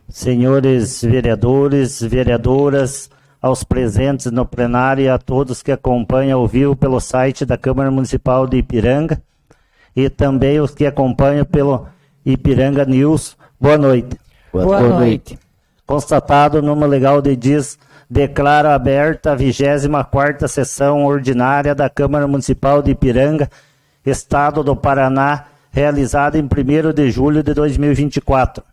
senhores vereadores, vereadoras, aos presentes no plenário e a todos que acompanham ao vivo pelo site da Câmara Municipal de Ipiranga e também os que acompanham pelo Ipiranga News. Boa noite. Boa noite. Constatado o número legal de dias, declaro aberta a 24ª sessão ordinária da Câmara Municipal de Ipiranga, Estado do Paraná, realizada em 1º de julho de 2024.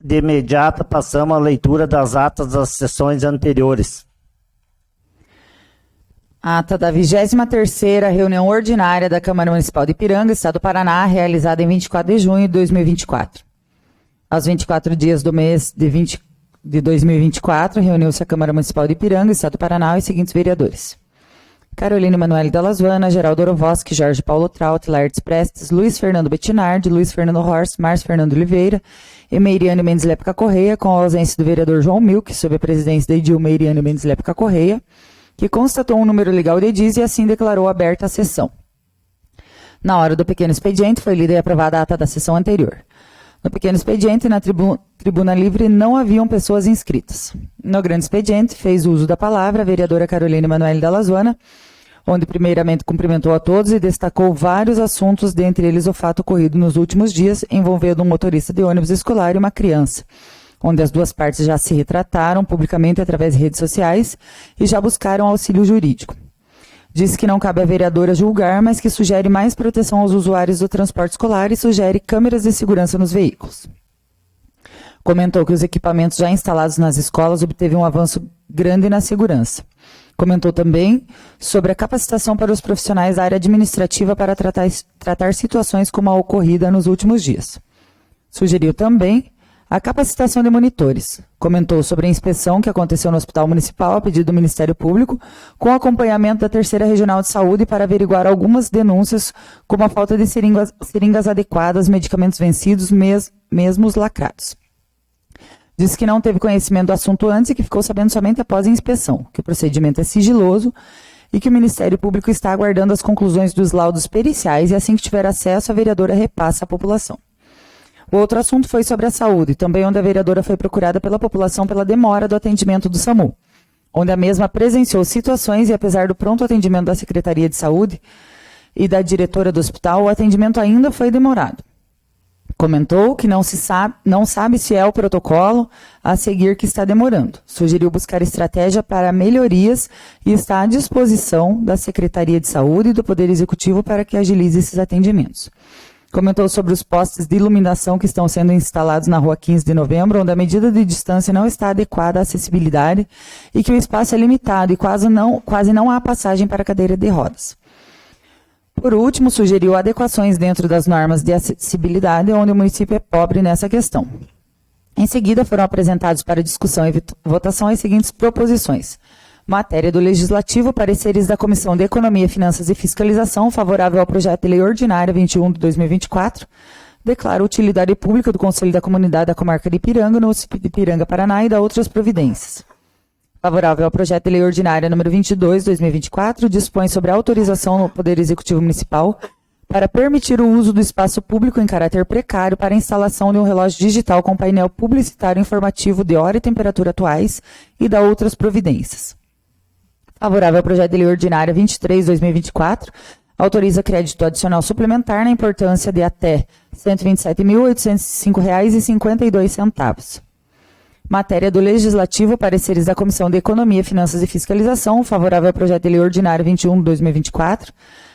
De imediato, passamos à leitura das atas das sessões anteriores. Ata da 23ª reunião ordinária da Câmara Municipal de Ipiranga, Estado do Paraná, realizada em 24 de junho de 2024. Aos 24 dias do mês de 2024, reuniu-se a Câmara Municipal de Ipiranga, Estado do Paraná, os seguintes vereadores: Carolina Emanuele Dalla Zuanna, Geraldo Orovoski, Jorge Paulo Traut, Laertes Prestes, Luiz Fernando Bettinardi, Luiz Fernando Horst, Márcio Fernando Oliveira, Emeiriane Mendes Lépica Correia, com a ausência do vereador João Milk, sob a presidência de Edilma Emeiriane Mendes Lépica Correia, que constatou um número legal de dias e assim declarou aberta a sessão. Na hora do pequeno expediente, foi lida e aprovada a ata da sessão anterior. No pequeno expediente, na tribuna livre, não haviam pessoas inscritas. No grande expediente, fez uso da palavra a vereadora Carolina Emanuele Dalla Zuanna, onde primeiramente cumprimentou a todos e destacou vários assuntos, dentre eles o fato ocorrido nos últimos dias, envolvendo um motorista de ônibus escolar e uma criança, onde as duas partes já se retrataram publicamente através de redes sociais e já buscaram auxílio jurídico. Disse que não cabe à vereadora julgar, mas que sugere mais proteção aos usuários do transporte escolar e sugere câmeras de segurança nos veículos. Comentou que os equipamentos já instalados nas escolas obteve um avanço grande na segurança. Comentou também sobre a capacitação para os profissionais da área administrativa para tratar situações como a ocorrida nos últimos dias. Sugeriu também a capacitação de monitores. Comentou sobre a inspeção que aconteceu no Hospital Municipal a pedido do Ministério Público, com acompanhamento da 3ª Regional de Saúde para averiguar algumas denúncias, como a falta de seringas adequadas, medicamentos vencidos, mesmo os lacrados. Disse que não teve conhecimento do assunto antes e que ficou sabendo somente após a inspeção, que o procedimento é sigiloso e que o Ministério Público está aguardando as conclusões dos laudos periciais e assim que tiver acesso, a vereadora repassa à população. O outro assunto foi sobre a saúde, também onde a vereadora foi procurada pela população pela demora do atendimento do SAMU, onde a mesma presenciou situações e, apesar do pronto atendimento da Secretaria de Saúde e da diretora do hospital, o atendimento ainda foi demorado. Comentou que não sabe se é o protocolo a seguir que está demorando. Sugeriu buscar estratégia para melhorias e está à disposição da Secretaria de Saúde e do Poder Executivo para que agilize esses atendimentos. Comentou sobre os postes de iluminação que estão sendo instalados na Rua 15 de Novembro, onde a medida de distância não está adequada à acessibilidade e que o espaço é limitado e quase não há passagem para cadeira de rodas. Por último, sugeriu adequações dentro das normas de acessibilidade, onde o município é pobre nessa questão. Em seguida, foram apresentados para discussão e votação as seguintes proposições: matéria do Legislativo, pareceres da Comissão de Economia, Finanças e Fiscalização, favorável ao projeto de lei ordinária 21 de 2024, declara utilidade pública do Conselho da Comunidade da Comarca de Ipiranga, no município de Ipiranga, Paraná, e da outras providências. Favorável ao projeto de lei ordinária número 22 de 2024, dispõe sobre a autorização no Poder Executivo Municipal para permitir o uso do espaço público em caráter precário para a instalação de um relógio digital com painel publicitário informativo de hora e temperatura atuais e da outras providências. Favorável ao projeto de lei ordinária 23 de 2024, autoriza crédito adicional suplementar na importância de até R$ 127.805,52. Matéria do Legislativo, pareceres da Comissão de Economia, Finanças e Fiscalização, favorável ao projeto de lei ordinária 21 de 2024,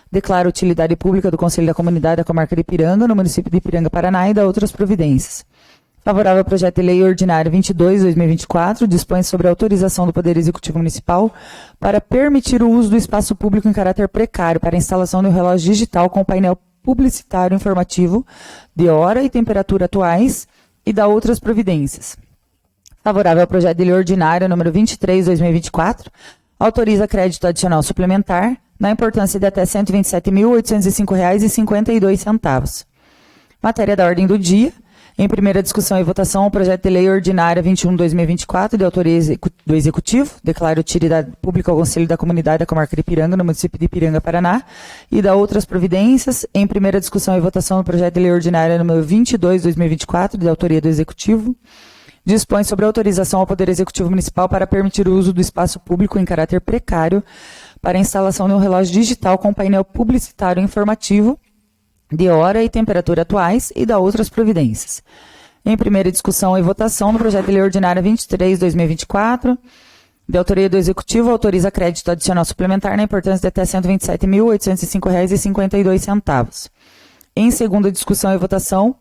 declara utilidade pública do Conselho da Comunidade da Comarca de Ipiranga, no município de Ipiranga, Paraná, e da outras providências. Favorável ao projeto de lei ordinário 22 de 2024, dispõe sobre a autorização do Poder Executivo Municipal para permitir o uso do espaço público em caráter precário para a instalação de um relógio digital com painel publicitário informativo de hora e temperatura atuais e da outras providências. Favorável ao projeto de lei ordinário número 23 de 2024, autoriza crédito adicional suplementar na importância de até R$ 127.805,52. Matéria da ordem do dia, Em primeira discussão e votação, o projeto de lei ordinária 21/2024, de autoria do Executivo, declara utilidade pública ao Conselho da Comunidade da Comarca de Ipiranga, no município de Ipiranga, Paraná, e da outras providências. Em primeira discussão e votação, o projeto de lei ordinária número 22/2024, de autoria do Executivo, dispõe sobre a autorização ao Poder Executivo Municipal para permitir o uso do espaço público em caráter precário para a instalação de um relógio digital com painel publicitário informativo de hora e temperatura atuais e da outras providências. Em primeira discussão e votação, no projeto de lei ordinária 23/2024, de autoria do Executivo, autoriza crédito adicional suplementar na importância de até R$ 127.805,52. Em segunda discussão e votação,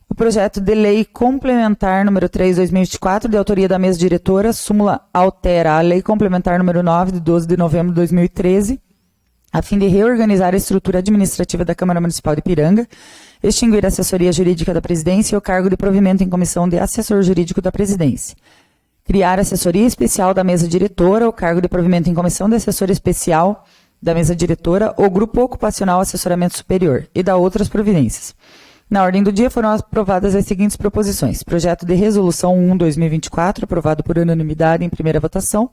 o projeto de lei complementar número 3/2024, de autoria da mesa diretora, súmula altera a lei complementar número 9, de 12 de novembro de 2013, a fim de reorganizar a estrutura administrativa da Câmara Municipal de Ipiranga, extinguir a assessoria jurídica da presidência e o cargo de provimento em comissão de assessor jurídico da presidência. Criar a assessoria especial da mesa diretora, o cargo de provimento em comissão de assessor especial da mesa diretora, o grupo ocupacional assessoramento superior e da outras providências. Na ordem do dia foram aprovadas as seguintes proposições. Projeto de resolução 1/2024, aprovado por unanimidade em primeira votação.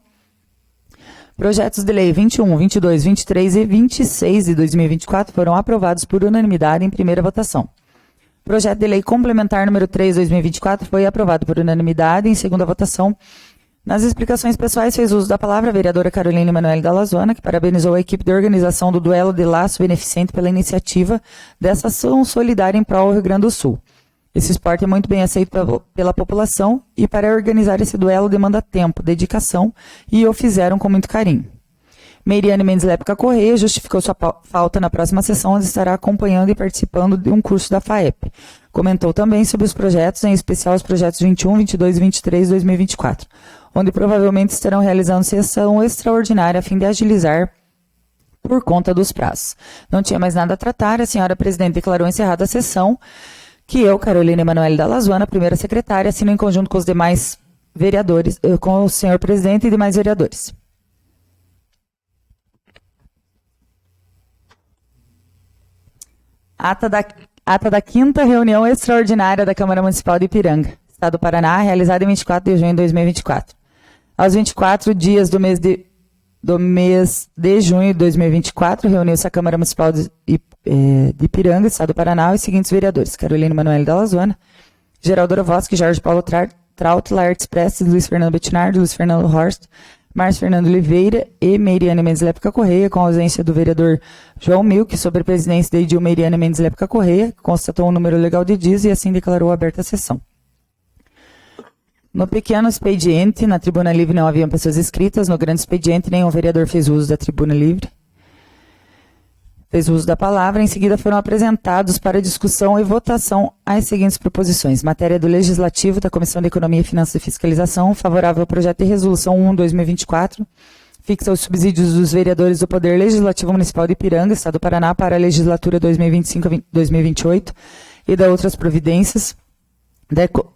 Projetos de lei 21, 22, 23 e 26 de 2024 foram aprovados por unanimidade em primeira votação. Projeto de lei complementar número 3/2024 foi aprovado por unanimidade em segunda votação. Nas explicações pessoais, fez uso da palavra a vereadora Caroline Emanuele Dalla Zuanna, que parabenizou a equipe de organização do duelo de laço beneficente pela iniciativa dessa ação solidária em prol do Rio Grande do Sul. Esse esporte é muito bem aceito pela população e para organizar esse duelo demanda tempo, dedicação e o fizeram com muito carinho. Meiriane Mendes Lépica Correia justificou sua falta na próxima sessão, onde estará acompanhando e participando de um curso da FAEP. Comentou também sobre os projetos, em especial os projetos 21, 22 e 23 de 2024, onde provavelmente estarão realizando sessão extraordinária a fim de agilizar por conta dos prazos. Não tinha mais nada a tratar, a senhora presidente declarou encerrada a sessão, que eu, Carolina Emanuele Dalla Zuanna, primeira secretária, assino em conjunto com os demais vereadores, com o senhor presidente e demais vereadores. Ata da quinta reunião extraordinária da Câmara Municipal de Ipiranga, Estado do Paraná, realizada em 24 de junho de 2024. Aos 24 dias do mês de junho de 2024, reuniu-se a Câmara Municipal de Ipiranga, Estado do Paraná, os seguintes vereadores: Carolina Emanuele Dalla Zuanna, Geraldo Orovoski, Jorge Paulo Traut, Laertes Prestes, Luiz Fernando Bettinardi, Luiz Fernando Horst, Márcio Fernando Oliveira e Meiriane Mendes Lépica Correia, com a ausência do vereador João Milk, sob a presidência de Edil Meiriane Mendes Lépica Correia, que constatou um número legal de dias e assim declarou aberta a sessão. No pequeno expediente, na tribuna livre não haviam pessoas inscritas. No grande expediente, nenhum vereador fez uso da tribuna livre. Fez uso da palavra. Em seguida, foram apresentados para discussão e votação as seguintes proposições. Matéria do Legislativo, da Comissão de Economia, Finanças e Fiscalização, favorável ao projeto de resolução 1/2024, fixa os subsídios dos vereadores do Poder Legislativo Municipal de Ipiranga, Estado do Paraná, para a legislatura 2025-2028 e da outras providências.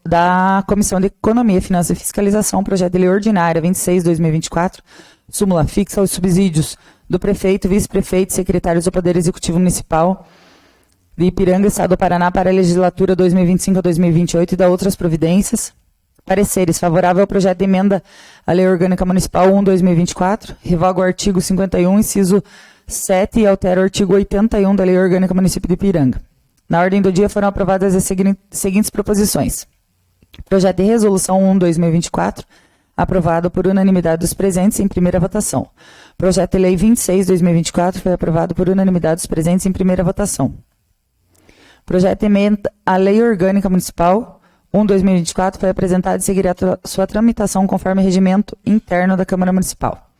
Da Comissão de Economia, Finanças e Fiscalização, projeto de lei ordinária 26/2024, súmula fixa os subsídios do prefeito, vice-prefeito e secretários do Poder Executivo Municipal de Ipiranga, Estado do Paraná, para a legislatura 2025-2028 e da outras providências. Pareceres: favorável ao projeto de emenda à Lei Orgânica Municipal 1/2024, revoga o artigo 51, inciso 7 e altera o artigo 81 da Lei Orgânica Município de Ipiranga. Na ordem do dia foram aprovadas as seguintes proposições. Projeto de resolução 1/2024, aprovado por unanimidade dos presentes em primeira votação. Projeto de lei 26/2024 foi aprovado por unanimidade dos presentes em primeira votação. Projeto de emenda à Lei Orgânica Municipal 1/2024 foi apresentado e seguirá sua tramitação conforme regimento interno da Câmara Municipal.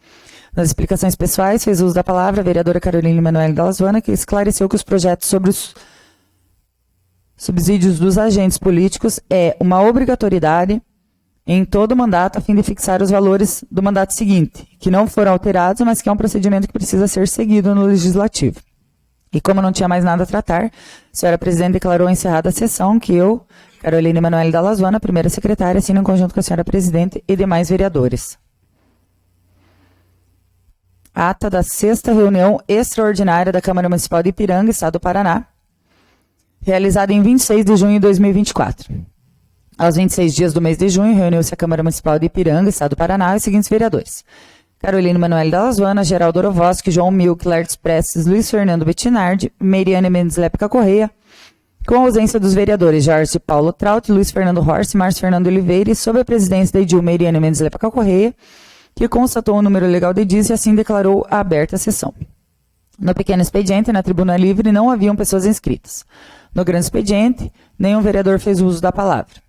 Nas explicações pessoais, fez uso da palavra a vereadora Carolina Emanuele Dalla Zuanna, que esclareceu que os projetos sobre os subsídios dos agentes políticos é uma obrigatoriedade em todo o mandato, a fim de fixar os valores do mandato seguinte, que não foram alterados, mas que é um procedimento que precisa ser seguido no Legislativo. E como não tinha mais nada a tratar, a senhora presidente declarou encerrada a sessão, que eu, Carolina Emanuele Dalla Zuanna, primeira secretária, assino em conjunto com a senhora presidente e demais vereadores. Ata da 6ª reunião extraordinária da Câmara Municipal de Ipiranga, Estado do Paraná, realizada em 26 de junho de 2024. Aos 26 dias do mês de junho, reuniu-se a Câmara Municipal de Ipiranga, Estado do Paraná, os seguintes vereadores: Carolina Manoel Dalazuana, Geraldo Orovoski, João Milk, Lertz Prestes, Luiz Fernando Bettinardi, Meiriane Mendes Lépica Correia, com a ausência dos vereadores Jorge Paulo Traut, Luiz Fernando Horst, Márcio Fernando Oliveira, e sob a presidência da Edil Meiriane Mendes Lépica Correia, que constatou o número legal de dias e assim declarou aberta a sessão. No pequeno expediente, na tribuna livre, não haviam pessoas inscritas. No grande expediente, nenhum vereador fez uso da palavra.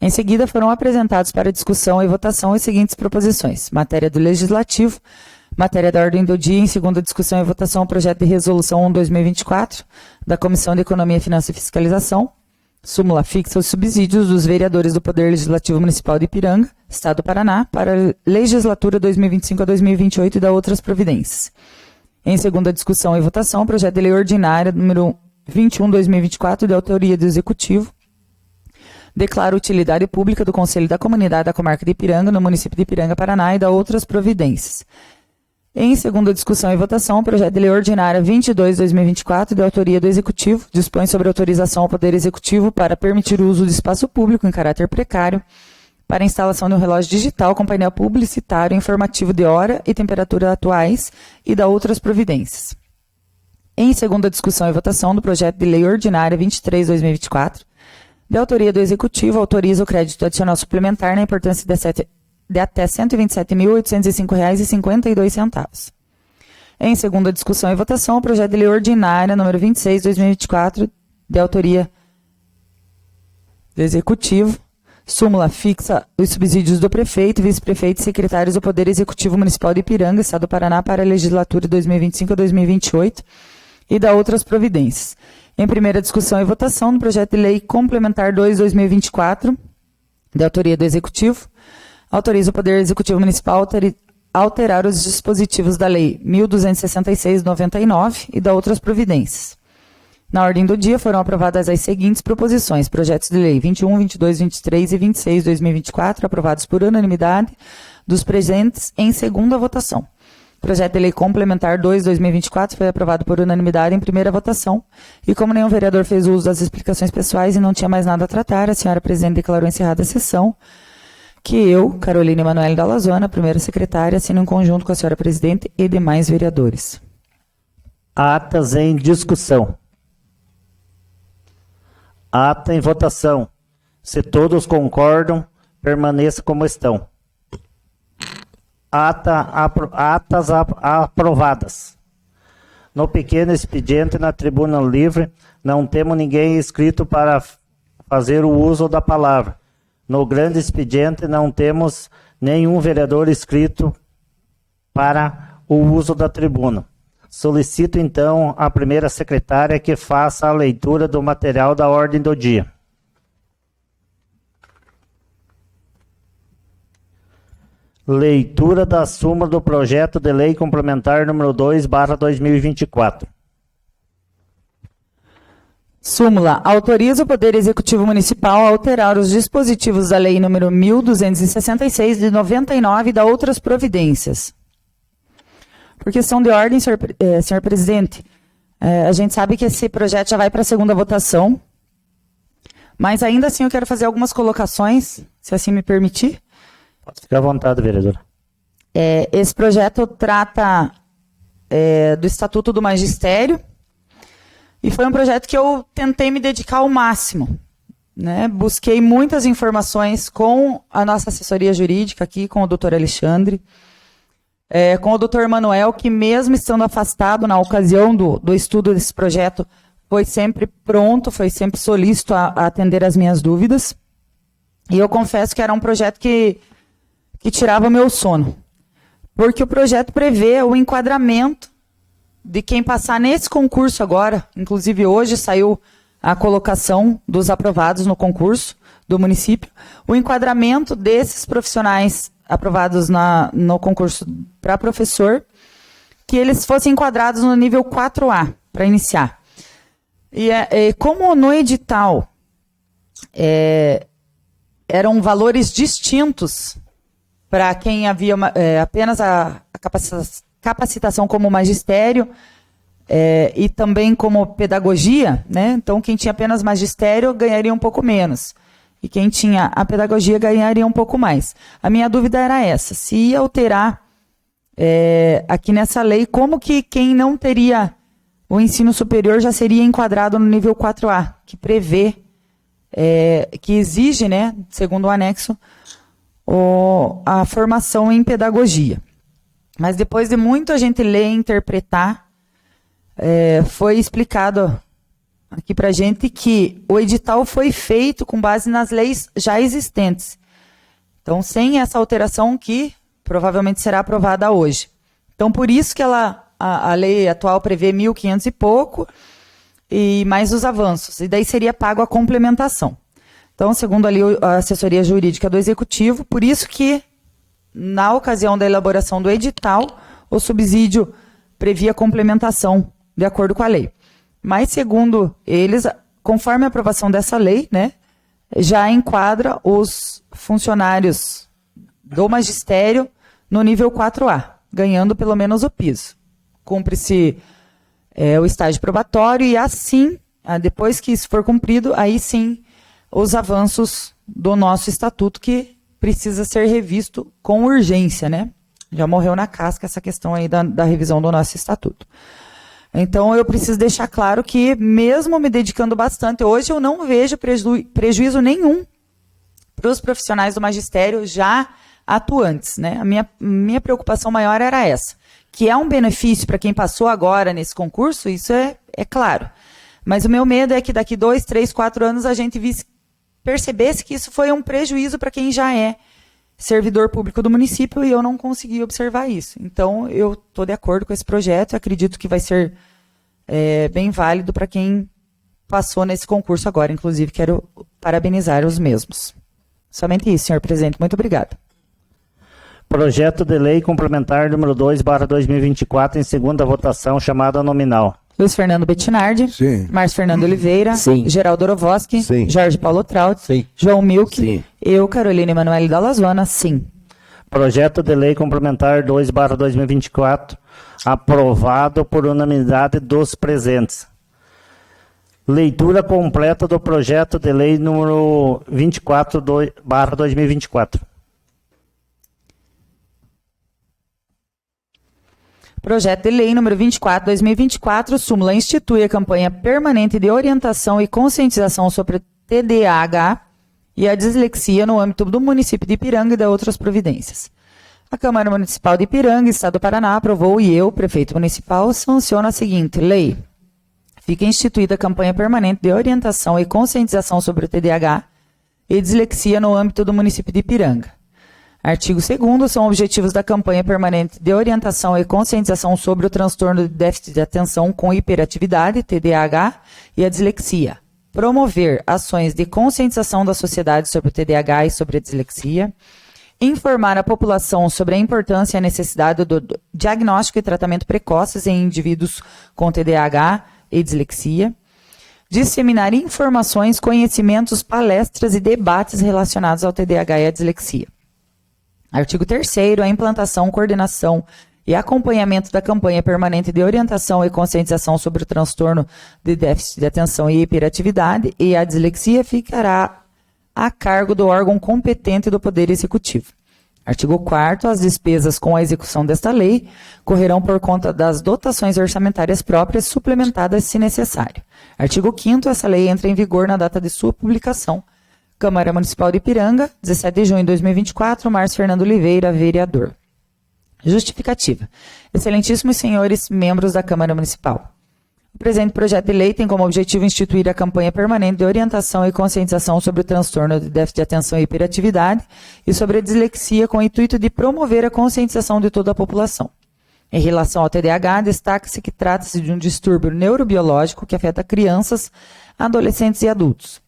Em seguida, foram apresentados para discussão e votação as seguintes proposições: matéria do Legislativo, matéria da ordem do dia, em segunda discussão e votação, o projeto de resolução 1/2024 da Comissão de Economia, Finanças e Fiscalização, súmula fixa os subsídios dos vereadores do Poder Legislativo Municipal de Ipiranga, Estado do Paraná, para a legislatura 2025 a 2028 e da outras providências. Em segunda discussão e votação, o projeto de lei ordinária número 21/2024, de autoria do Executivo, declara utilidade pública do Conselho da Comunidade da Comarca de Ipiranga, no município de Ipiranga, Paraná, e da outras providências. Em segunda discussão e votação, o projeto de lei ordinária 22/2024, de autoria do Executivo, dispõe sobre autorização ao Poder Executivo para permitir o uso de espaço público em caráter precário para a instalação de um relógio digital com painel publicitário informativo de hora e temperatura atuais e da outras providências. Em segunda discussão e votação do projeto de lei ordinária 23/2024, de autoria do Executivo, autoriza o crédito adicional suplementar na importância de até R$ 127.805,52. Em segunda discussão e votação, o projeto de lei ordinária número 26/2024, de autoria do Executivo, súmula fixa os subsídios do prefeito, vice-prefeito e secretários do Poder Executivo Municipal de Ipiranga, Estado do Paraná, para a legislatura 2025 a 2028 e da outras providências. Em primeira discussão e votação, no projeto de lei complementar 2/2024, de autoria do Executivo, autoriza o Poder Executivo Municipal a alterar os dispositivos da Lei 1.266/99 e da outras providências. Na ordem do dia foram aprovadas as seguintes proposições: projetos de lei 21, 22, 23 e 26/2024, aprovados por unanimidade dos presentes em segunda votação. Projeto de lei complementar 2/2024 foi aprovado por unanimidade em primeira votação e, como nenhum vereador fez uso das explicações pessoais e não tinha mais nada a tratar, a senhora presidente declarou encerrada a sessão, que eu, Carolina Manoel Dalazuana, primeira secretária, assino em conjunto com a senhora presidente e demais vereadores. Atas em discussão. Ata em votação. Se todos concordam, permaneça como estão. Atas aprovadas. No pequeno expediente, na tribuna livre, não temos ninguém inscrito para fazer o uso da palavra. No grande expediente, não temos nenhum vereador inscrito para o uso da tribuna. Solicito, então, a primeira secretária que faça a leitura do material da ordem do dia. Leitura da súmula do projeto de lei complementar número 2/2024. Súmula. Autoriza o Poder Executivo Municipal a alterar os dispositivos da Lei número 1.266, de 99 e da outras providências. Por questão de ordem, senhor presidente, a gente sabe que esse projeto já vai para a segunda votação, mas ainda assim eu quero fazer algumas colocações, se assim me permitir. Pode ficar à vontade, vereadora. Esse projeto trata do Estatuto do Magistério e foi um projeto que eu tentei me dedicar ao máximo, né? Busquei muitas informações com a nossa assessoria jurídica aqui, com o doutor Alexandre, com o doutor Manuel, que mesmo estando afastado na ocasião do estudo desse projeto, foi sempre pronto, foi sempre solícito a atender as minhas dúvidas. E eu confesso que era um projeto que tirava o meu sono, porque o projeto prevê o enquadramento de quem passar nesse concurso agora. Inclusive hoje saiu a colocação dos aprovados no concurso do município, o enquadramento desses profissionais aprovados no concurso para professor, que eles fossem enquadrados no nível 4A, para iniciar. E como no edital eram valores distintos para quem havia apenas a capacitação como magistério e também como pedagogia, né? Então quem tinha apenas magistério ganharia um pouco menos. e quem tinha a pedagogia ganharia um pouco mais. A minha dúvida era essa, se ia alterar aqui nessa lei, como que quem não teria o ensino superior já seria enquadrado no nível 4A, que prevê, que exige, né, segundo o anexo, a formação em pedagogia. Mas depois de muito a gente ler e interpretar, foi explicado aqui para a gente que o edital foi feito com base nas leis já existentes. Então, sem essa alteração que provavelmente será aprovada hoje. Então, por isso que a lei atual prevê 1.500 e pouco, e mais os avanços. E daí seria pago a complementação. Então, segundo ali a assessoria jurídica do Executivo, por isso que, na ocasião da elaboração do edital, o subsídio previa complementação, de acordo com a lei. Mas, segundo eles, conforme a aprovação dessa lei, né, já enquadra os funcionários do magistério no nível 4A, ganhando pelo menos o piso. Cumpre-se o estágio probatório e assim, depois que isso for cumprido, aí sim os avanços do nosso estatuto que precisa ser revisto com urgência, né? Já morreu na casca essa questão aí da revisão do nosso estatuto. Então, eu preciso deixar claro que, mesmo me dedicando bastante, hoje eu não vejo prejuízo nenhum para os profissionais do magistério já atuantes, né? A minha preocupação maior era essa, que é um benefício para quem passou agora nesse concurso, isso é claro. Mas o meu medo é que daqui 2, 3, 4 anos a gente percebesse que isso foi um prejuízo para quem já é servidor público do município e eu não consegui observar isso. Então, eu estou de acordo com esse projeto e acredito que vai ser bem válido para quem passou nesse concurso agora. Inclusive, quero parabenizar os mesmos. Somente isso, senhor presidente. Muito obrigada. Projeto de lei complementar número 2/2024 em segunda votação, chamada nominal. Luiz Fernando Bettinardi. Sim. Márcio Fernando Oliveira. Sim. Geraldo Orovoski. Sim. Jorge Paulo Traut. Sim. João Milk. Sim. Eu, Carolina Emanuele Dalla Zuana. Sim. Projeto de lei complementar 2/2024, aprovado por unanimidade dos presentes. Leitura completa do projeto de lei número 24/2024. Projeto de lei número 24/2024, súmula institui a campanha permanente de orientação e conscientização sobre TDAH e a dislexia no âmbito do município de Ipiranga e de outras providências. A Câmara Municipal de Ipiranga, Estado do Paraná, aprovou e eu, prefeito municipal, sanciono a seguinte lei. Fica instituída a campanha permanente de orientação e conscientização sobre o TDAH e dislexia no âmbito do município de Ipiranga. Artigo 2º, são objetivos da campanha permanente de orientação e conscientização sobre o transtorno de déficit de atenção com hiperatividade, TDAH, e a dislexia. Promover ações de conscientização da sociedade sobre o TDAH e sobre a dislexia. Informar a população sobre a importância e a necessidade do diagnóstico e tratamento precoces em indivíduos com TDAH e dislexia. Disseminar informações, conhecimentos, palestras e debates relacionados ao TDAH e à dislexia. Artigo 3º, a implantação, coordenação e acompanhamento da campanha permanente de orientação e conscientização sobre o transtorno de déficit de atenção e hiperatividade e a dislexia ficará a cargo do órgão competente do Poder Executivo. Artigo 4º, as despesas com a execução desta lei correrão por conta das dotações orçamentárias próprias suplementadas se necessário. Artigo 5º, essa lei entra em vigor na data de sua publicação. Câmara Municipal de Ipiranga, 17 de junho de 2024, Márcio Fernando Oliveira, vereador. Justificativa. Excelentíssimos senhores membros da Câmara Municipal. O presente projeto de lei tem como objetivo instituir a campanha permanente de orientação e conscientização sobre o transtorno de déficit de atenção e hiperatividade e sobre a dislexia com o intuito de promover a conscientização de toda a população. Em relação ao TDAH, destaca-se que trata-se de um distúrbio neurobiológico que afeta crianças, adolescentes e adultos.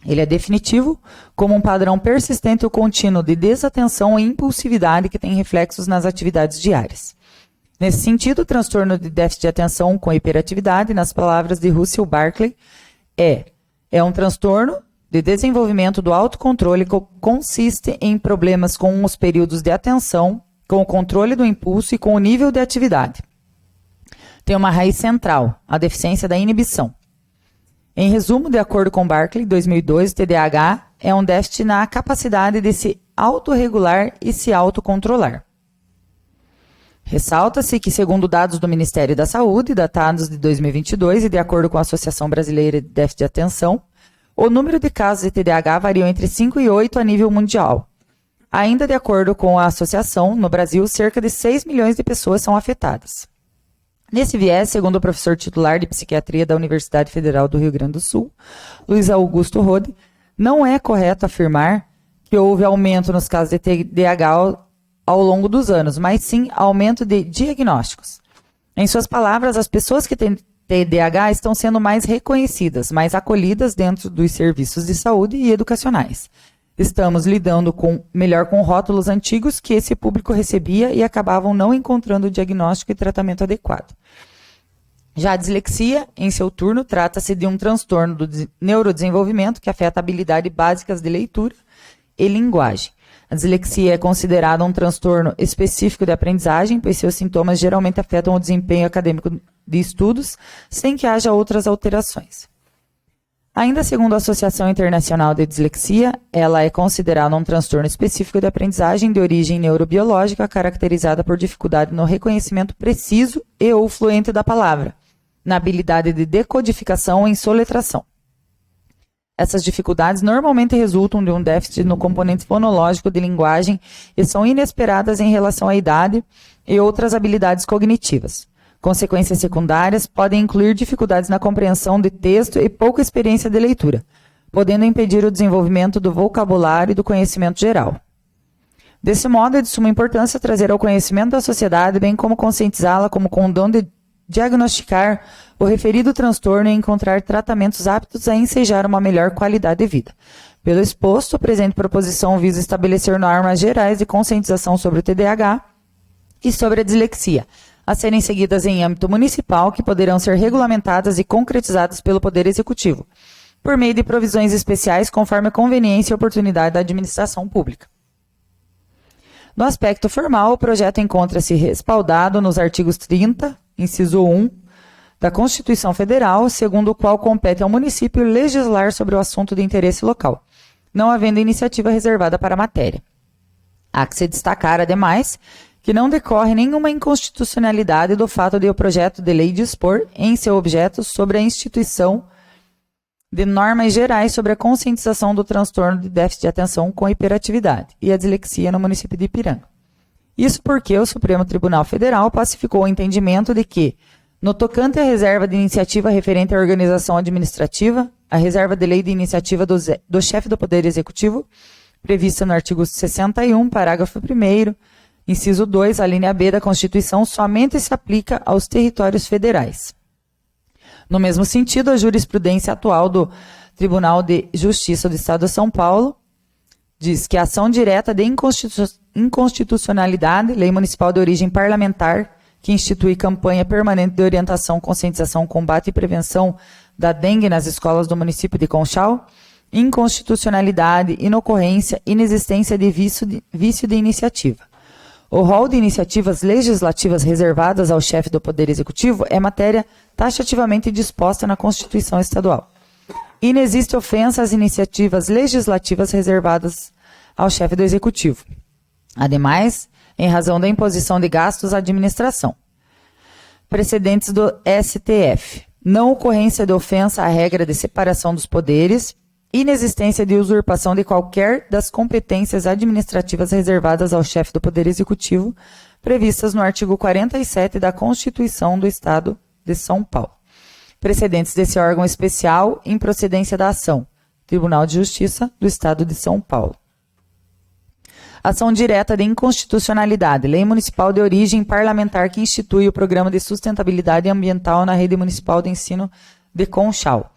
Ele é definitivo como um padrão persistente ou contínuo de desatenção e impulsividade que tem reflexos nas atividades diárias. Nesse sentido, o transtorno de déficit de atenção com hiperatividade, nas palavras de Russell Barkley, é um transtorno de desenvolvimento do autocontrole que consiste em problemas com os períodos de atenção, com o controle do impulso e com o nível de atividade. Tem uma raiz central, a deficiência da inibição. Em resumo, de acordo com Barkley, 2002, o TDAH é um déficit na capacidade de se autorregular e se autocontrolar. Ressalta-se que, segundo dados do Ministério da Saúde, datados de 2022 e de acordo com a Associação Brasileira de Déficit de Atenção, o número de casos de TDAH variou entre 5 e 8 a nível mundial. Ainda de acordo com a associação, no Brasil, cerca de 6 milhões de pessoas são afetadas. Nesse viés, segundo o professor titular de Psiquiatria da Universidade Federal do Rio Grande do Sul, Luiz Augusto Rode, não é correto afirmar que houve aumento nos casos de TDAH ao longo dos anos, mas sim aumento de diagnósticos. Em suas palavras, as pessoas que têm TDAH estão sendo mais reconhecidas, mais acolhidas dentro dos serviços de saúde e educacionais. Estamos lidando melhor com rótulos antigos que esse público recebia e acabavam não encontrando o diagnóstico e tratamento adequado. Já a dislexia, em seu turno, trata-se de um transtorno do neurodesenvolvimento que afeta habilidades básicas de leitura e linguagem. A dislexia é considerada um transtorno específico de aprendizagem, pois seus sintomas geralmente afetam o desempenho acadêmico de estudos, sem que haja outras alterações. Ainda segundo a Associação Internacional de Dislexia, ela é considerada um transtorno específico de aprendizagem de origem neurobiológica, caracterizada por dificuldade no reconhecimento preciso e ou fluente da palavra, na habilidade de decodificação e soletração. Essas dificuldades normalmente resultam de um déficit no componente fonológico de linguagem e são inesperadas em relação à idade e outras habilidades cognitivas. Consequências secundárias podem incluir dificuldades na compreensão de texto e pouca experiência de leitura, podendo impedir o desenvolvimento do vocabulário e do conhecimento geral. Desse modo, é de suma importância trazer ao conhecimento da sociedade, bem como conscientizá-la como condão de diagnosticar o referido transtorno e encontrar tratamentos aptos a ensejar uma melhor qualidade de vida. Pelo exposto, a presente proposição visa estabelecer normas gerais de conscientização sobre o TDAH e sobre a dislexia, a serem seguidas em âmbito municipal, que poderão ser regulamentadas e concretizadas pelo Poder Executivo, por meio de provisões especiais conforme a conveniência e oportunidade da administração pública. No aspecto formal, o projeto encontra-se respaldado nos artigos 30, inciso 1, da Constituição Federal, segundo o qual compete ao município legislar sobre o assunto de interesse local, não havendo iniciativa reservada para a matéria. Há que se destacar, ademais, que não decorre nenhuma inconstitucionalidade do fato de o projeto de lei dispor, em seu objeto, sobre a instituição de normas gerais sobre a conscientização do transtorno de déficit de atenção com hiperatividade e a dislexia no município de Ipiranga. Isso porque o Supremo Tribunal Federal pacificou o entendimento de que, no tocante à reserva de iniciativa referente à organização administrativa, a reserva de lei de iniciativa do chefe do Poder Executivo, prevista no artigo 61, parágrafo 1º, inciso 2, a linha B da Constituição, somente se aplica aos territórios federais. No mesmo sentido, a jurisprudência atual do Tribunal de Justiça do Estado de São Paulo diz que a ação direta de inconstitucionalidade, lei municipal de origem parlamentar, que institui campanha permanente de orientação, conscientização, combate e prevenção da dengue nas escolas do município de Conchal, inconstitucionalidade, inocorrência, inexistência de vício de iniciativa. O rol de iniciativas legislativas reservadas ao chefe do Poder Executivo é matéria taxativamente disposta na Constituição Estadual. Inexiste ofensa às iniciativas legislativas reservadas ao chefe do Executivo. Ademais, em razão da imposição de gastos à administração. Precedentes do STF. Não ocorrência de ofensa à regra de separação dos poderes, inexistência de usurpação de qualquer das competências administrativas reservadas ao chefe do Poder Executivo, previstas no artigo 47 da Constituição do Estado de São Paulo. Precedentes desse órgão especial, improcedência da ação. Tribunal de Justiça do Estado de São Paulo. Ação direta de inconstitucionalidade. Lei municipal de origem parlamentar que institui o Programa de Sustentabilidade Ambiental na Rede Municipal de Ensino de Conchal.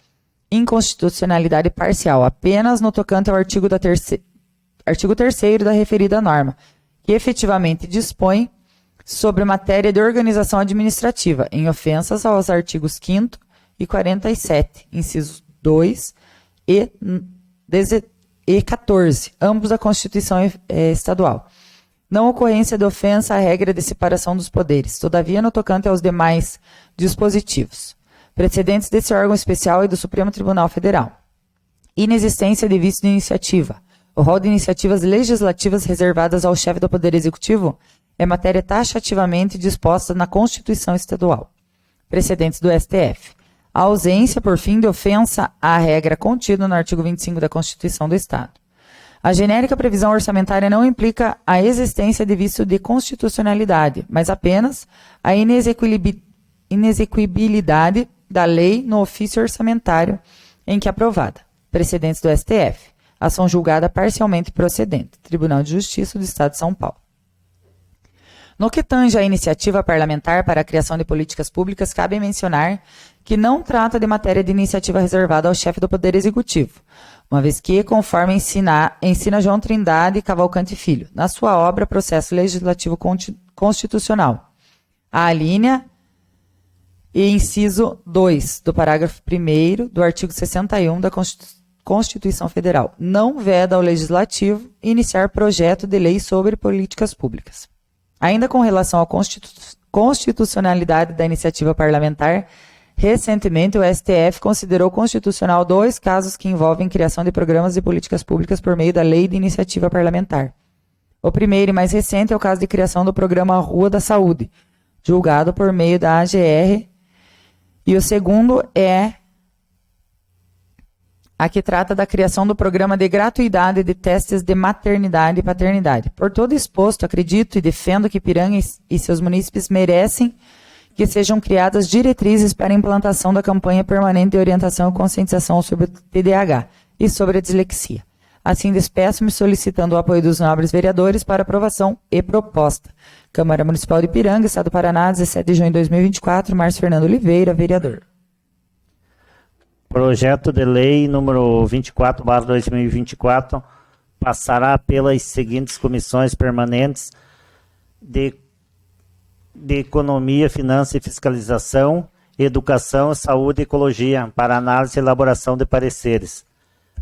Inconstitucionalidade parcial, apenas no tocante ao artigo 3º da referida norma, que efetivamente dispõe sobre matéria de organização administrativa, em ofensas aos artigos 5º e 47, incisos 2 e 14, ambos da Constituição Estadual. Não ocorrência de ofensa à regra de separação dos poderes, todavia no tocante aos demais dispositivos. Precedentes desse órgão especial e do Supremo Tribunal Federal. Inexistência de vício de iniciativa. O rol de iniciativas legislativas reservadas ao chefe do Poder Executivo é matéria taxativamente disposta na Constituição Estadual. Precedentes do STF. A ausência, por fim, de ofensa à regra contida no artigo 25 da Constituição do Estado. A genérica previsão orçamentária não implica a existência de vício de constitucionalidade, mas apenas a inexequibilidade da lei no ofício orçamentário em que aprovada. Precedentes do STF. Ação julgada parcialmente procedente. Tribunal de Justiça do Estado de São Paulo. No que tange à iniciativa parlamentar para a criação de políticas públicas, cabe mencionar que não trata de matéria de iniciativa reservada ao chefe do Poder Executivo, uma vez que, conforme ensina João Trindade Cavalcante Filho, na sua obra Processo Legislativo Constitucional, a alínea e inciso 2 do parágrafo 1º do artigo 61 da Constituição Federal, não veda ao Legislativo iniciar projeto de lei sobre políticas públicas. Ainda com relação à constitucionalidade da iniciativa parlamentar, recentemente o STF considerou constitucional 2 casos que envolvem criação de programas de políticas públicas por meio da Lei de Iniciativa Parlamentar. O primeiro e mais recente é o caso de criação do programa Rua da Saúde, julgado por meio da AGR, e o segundo é a que trata da criação do programa de gratuidade de testes de maternidade e paternidade. Por todo exposto, acredito e defendo que Ipiranga e seus munícipes merecem que sejam criadas diretrizes para a implantação da campanha permanente de orientação e conscientização sobre o TDAH e sobre a dislexia. Assim, despeço-me solicitando o apoio dos nobres vereadores para aprovação e proposta. Câmara Municipal de Ipiranga, Estado do Paraná, 17 de junho de 2024, Márcio Fernando Oliveira, vereador. Projeto de lei número 24/2024 passará pelas seguintes comissões permanentes de Economia, Finanças e Fiscalização, Educação, Saúde e Ecologia, para análise e elaboração de pareceres.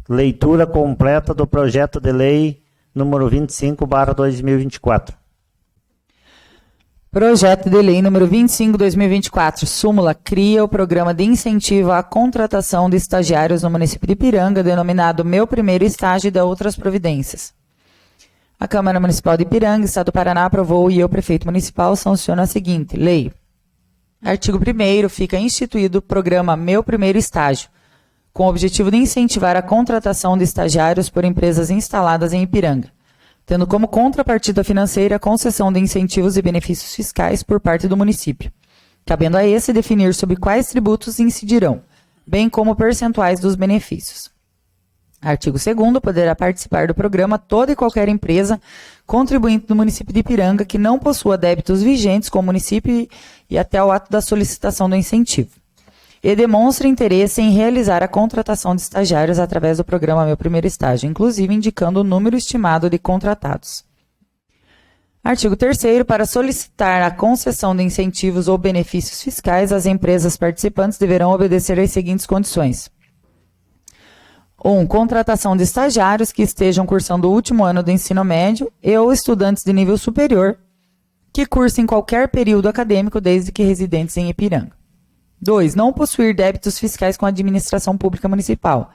Leitura completa do projeto de lei número 25/2024. Projeto de lei número 25/2024, súmula, cria o programa de incentivo à contratação de estagiários no município de Ipiranga, denominado Meu Primeiro Estágio, e da outras providências. A Câmara Municipal de Ipiranga, Estado do Paraná, aprovou e eu, prefeito municipal, sanciono a seguinte lei. Artigo 1º, fica instituído o programa Meu Primeiro Estágio, com o objetivo de incentivar a contratação de estagiários por empresas instaladas em Ipiranga, tendo como contrapartida financeira a concessão de incentivos e benefícios fiscais por parte do município, cabendo a esse definir sobre quais tributos incidirão, bem como percentuais dos benefícios. Artigo 2º, poderá participar do programa toda e qualquer empresa contribuinte do município de Ipiranga que não possua débitos vigentes com o município e até o ato da solicitação do incentivo, e demonstre interesse em realizar a contratação de estagiários através do programa Meu Primeiro Estágio, inclusive indicando o número estimado de contratados. Artigo 3º, para solicitar a concessão de incentivos ou benefícios fiscais, as empresas participantes deverão obedecer às seguintes condições. 1. Contratação de estagiários que estejam cursando o último ano do ensino médio e ou estudantes de nível superior que cursem qualquer período acadêmico desde que residentes em Ipiranga. 2. Não possuir débitos fiscais com a administração pública municipal.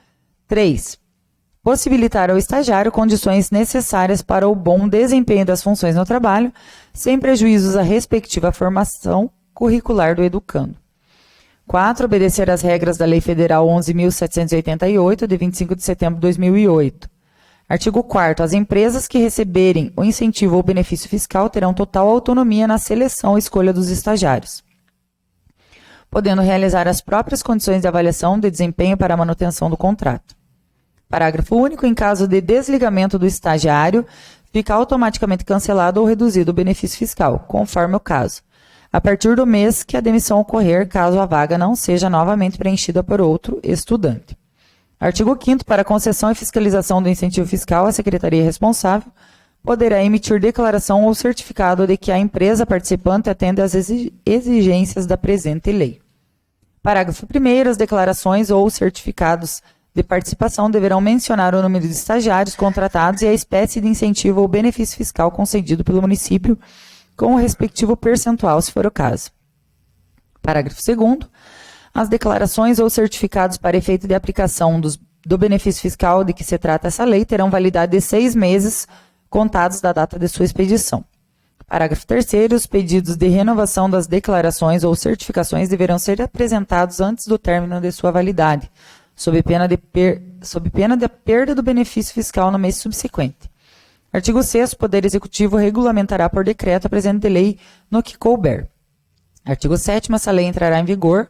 3. Possibilitar ao estagiário condições necessárias para o bom desempenho das funções no trabalho, sem prejuízos à respectiva formação curricular do educando. 4. Obedecer às regras da Lei Federal 11.788, de 25 de setembro de 2008. Artigo 4º. As empresas que receberem o incentivo ou benefício fiscal terão total autonomia na seleção e escolha dos estagiários, podendo realizar as próprias condições de avaliação de desempenho para a manutenção do contrato. Parágrafo único. Em caso de desligamento do estagiário, fica automaticamente cancelado ou reduzido o benefício fiscal, conforme o caso, a partir do mês que a demissão ocorrer, caso a vaga não seja novamente preenchida por outro estudante. Artigo 5º. Para concessão e fiscalização do incentivo fiscal, a secretaria responsável poderá emitir declaração ou certificado de que a empresa participante atende às exigências da presente lei. Parágrafo 1º. As declarações ou certificados de participação deverão mencionar o número de estagiários contratados e a espécie de incentivo ou benefício fiscal concedido pelo município, com o respectivo percentual, se for o caso. Parágrafo 2º. As declarações ou certificados para efeito de aplicação do benefício fiscal de que se trata essa lei terão validade de 6 meses contados da data de sua expedição. Parágrafo 3º. Os pedidos de renovação das declarações ou certificações deverão ser apresentados antes do término de sua validade, sob pena de perda do benefício fiscal no mês subsequente. Artigo 6º. O Poder Executivo regulamentará por decreto a presente lei no que couber. Artigo 7º. Essa lei entrará em vigor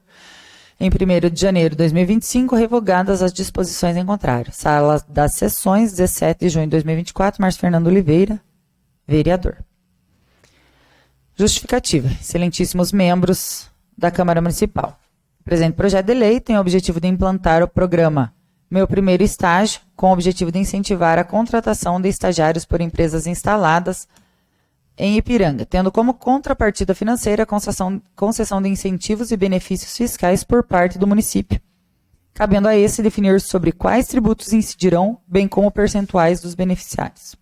em 1º de janeiro de 2025, revogadas as disposições em contrário. Sala das Sessões, 17 de junho de 2024, Márcio Fernando Oliveira, vereador. Justificativa. Excelentíssimos membros da Câmara Municipal. O presente projeto de lei tem o objetivo de implantar o programa Meu Primeiro Estágio, com o objetivo de incentivar a contratação de estagiários por empresas instaladas em Ipiranga, tendo como contrapartida financeira a concessão de incentivos e benefícios fiscais por parte do município, cabendo a esse definir sobre quais tributos incidirão, bem como percentuais dos beneficiários.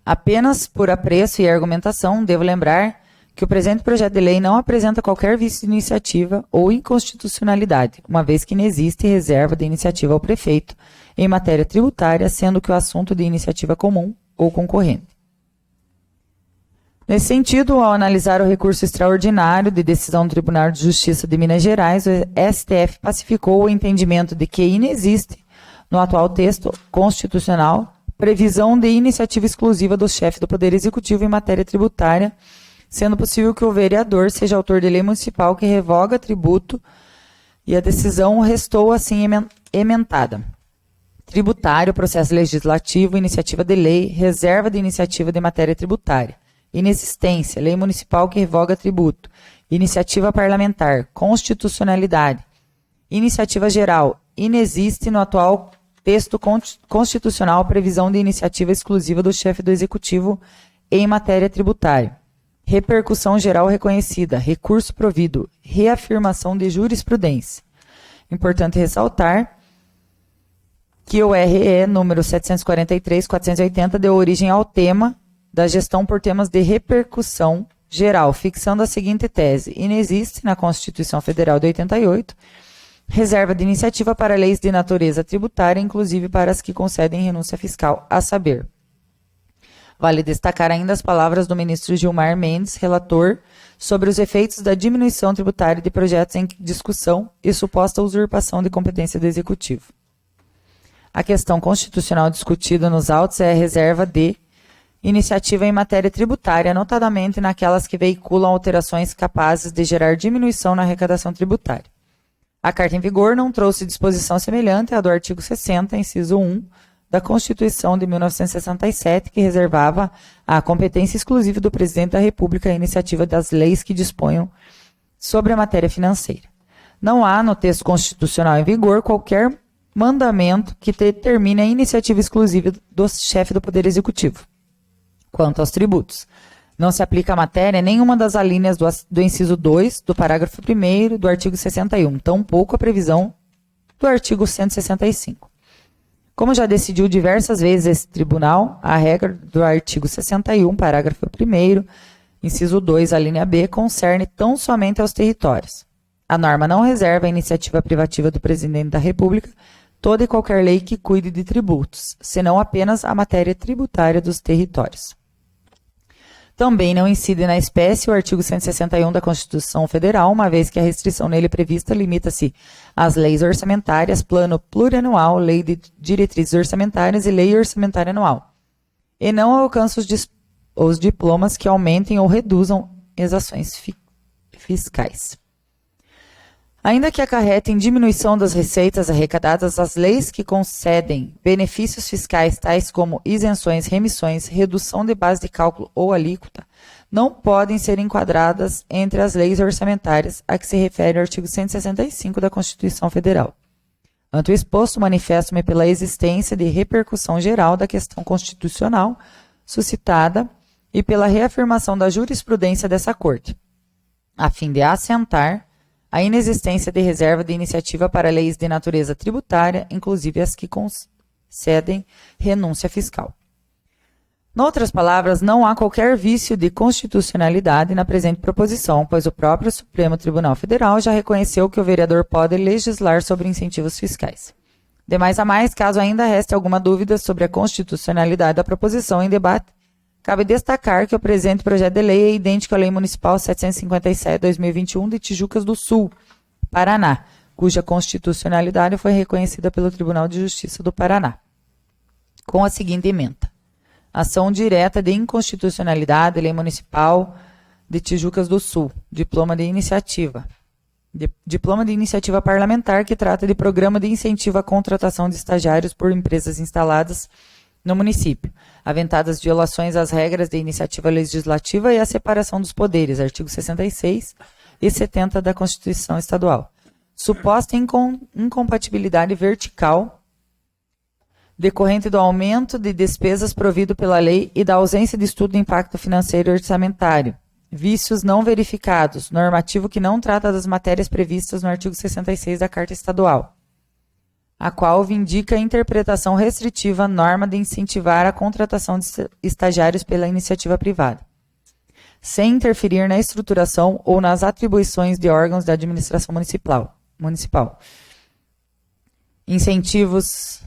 Apenas por apreço e argumentação, devo lembrar que o presente projeto de lei não apresenta qualquer vício de iniciativa ou inconstitucionalidade, uma vez que não existe reserva de iniciativa ao prefeito em matéria tributária, sendo que o assunto de iniciativa comum ou concorrente. Nesse sentido, ao analisar o recurso extraordinário de decisão do Tribunal de Justiça de Minas Gerais, o STF pacificou o entendimento de que inexiste, no atual texto constitucional, previsão de iniciativa exclusiva do chefe do Poder Executivo em matéria tributária, sendo possível que o vereador seja autor de lei municipal que revoga tributo e a decisão restou assim emendada. Tributário, processo legislativo, iniciativa de lei, reserva de iniciativa de matéria tributária. Inexistência, lei municipal que revoga tributo, iniciativa parlamentar, constitucionalidade, iniciativa geral, inexiste no atual texto constitucional previsão de iniciativa exclusiva do chefe do Executivo em matéria tributária, repercussão geral reconhecida, recurso provido, reafirmação de jurisprudência. Importante ressaltar que o RE número 743-480 deu origem ao tema da gestão por temas de repercussão geral, fixando a seguinte tese: inexiste na Constituição Federal de 88 reserva de iniciativa para leis de natureza tributária, inclusive para as que concedem renúncia fiscal, a saber. Vale destacar ainda as palavras do ministro Gilmar Mendes, relator, sobre os efeitos da diminuição tributária de projetos em discussão e suposta usurpação de competência do Executivo. A questão constitucional discutida nos autos é a reserva de iniciativa em matéria tributária, notadamente naquelas que veiculam alterações capazes de gerar diminuição na arrecadação tributária. A carta em vigor não trouxe disposição semelhante à do artigo 60, inciso 1, da Constituição de 1967, que reservava a competência exclusiva do Presidente da República à iniciativa das leis que disponham sobre a matéria financeira. Não há, no texto constitucional em vigor, qualquer mandamento que determine a iniciativa exclusiva do chefe do Poder Executivo. Quanto aos tributos, não se aplica à matéria nenhuma das alíneas do inciso 2 do parágrafo 1º do artigo 61, tampouco a previsão do artigo 165. Como já decidiu diversas vezes esse tribunal, a regra do artigo 61, parágrafo 1º, inciso 2, a linha B, concerne tão somente aos territórios. A norma não reserva a iniciativa privativa do Presidente da República toda e qualquer lei que cuide de tributos, senão apenas a matéria tributária dos territórios. Também não incide na espécie o artigo 161 da Constituição Federal, uma vez que a restrição nele prevista limita-se às leis orçamentárias, plano plurianual, lei de diretrizes orçamentárias e lei orçamentária anual, e não alcança os diplomas que aumentem ou reduzam exações fiscais. Ainda que acarretem diminuição das receitas arrecadadas, as leis que concedem benefícios fiscais tais como isenções, remissões, redução de base de cálculo ou alíquota, não podem ser enquadradas entre as leis orçamentárias a que se refere o artigo 165 da Constituição Federal. Ante o exposto, manifesto-me pela existência de repercussão geral da questão constitucional suscitada e pela reafirmação da jurisprudência dessa Corte, a fim de assentar a inexistência de reserva de iniciativa para leis de natureza tributária, inclusive as que concedem renúncia fiscal. Noutras palavras, não há qualquer vício de constitucionalidade na presente proposição, pois o próprio Supremo Tribunal Federal já reconheceu que o vereador pode legislar sobre incentivos fiscais. Demais a mais, caso ainda reste alguma dúvida sobre a constitucionalidade da proposição em debate, cabe destacar que o presente projeto de lei é idêntico à Lei Municipal 757/2021 de Tijucas do Sul, Paraná, cuja constitucionalidade foi reconhecida pelo Tribunal de Justiça do Paraná, com a seguinte ementa: ação direta de inconstitucionalidade, Lei Municipal de Tijucas do Sul, diploma de iniciativa parlamentar que trata de programa de incentivo à contratação de estagiários por empresas instaladas no município, aventadas violações às regras de iniciativa legislativa e à separação dos poderes, artigos 66 e 70 da Constituição Estadual. Suposta incompatibilidade vertical decorrente do aumento de despesas provido pela lei e da ausência de estudo de impacto financeiro e orçamentário. Vícios não verificados, normativo que não trata das matérias previstas no artigo 66 da Carta Estadual, a qual vindica a interpretação restritiva norma de incentivar a contratação de estagiários pela iniciativa privada, sem interferir na estruturação ou nas atribuições de órgãos da administração municipal. Incentivos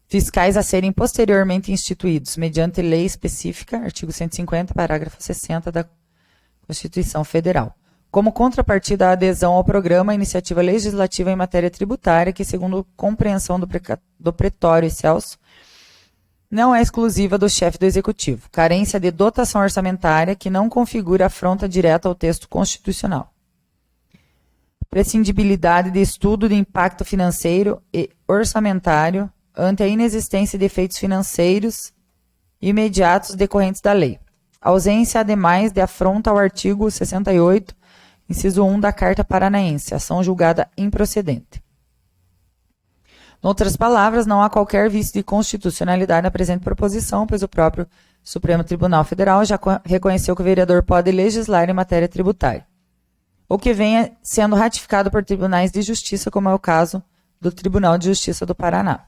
fiscais a serem posteriormente instituídos, mediante lei específica, artigo 150, parágrafo 60 da Constituição Federal. Como contrapartida à adesão ao programa Iniciativa Legislativa em Matéria Tributária, que, segundo compreensão do Pretório Celso, não é exclusiva do chefe do Executivo. Carência de dotação orçamentária que não configura afronta direta ao texto constitucional. Prescindibilidade de estudo de impacto financeiro e orçamentário ante a inexistência de efeitos financeiros imediatos decorrentes da lei. Ausência, ademais, de afronta ao artigo 68, inciso 1 da Carta Paranaense, ação julgada improcedente. Noutras palavras, não há qualquer vício de constitucionalidade na presente proposição, pois o próprio Supremo Tribunal Federal já reconheceu que o vereador pode legislar em matéria tributária, o que venha sendo ratificado por tribunais de justiça, como é o caso do Tribunal de Justiça do Paraná.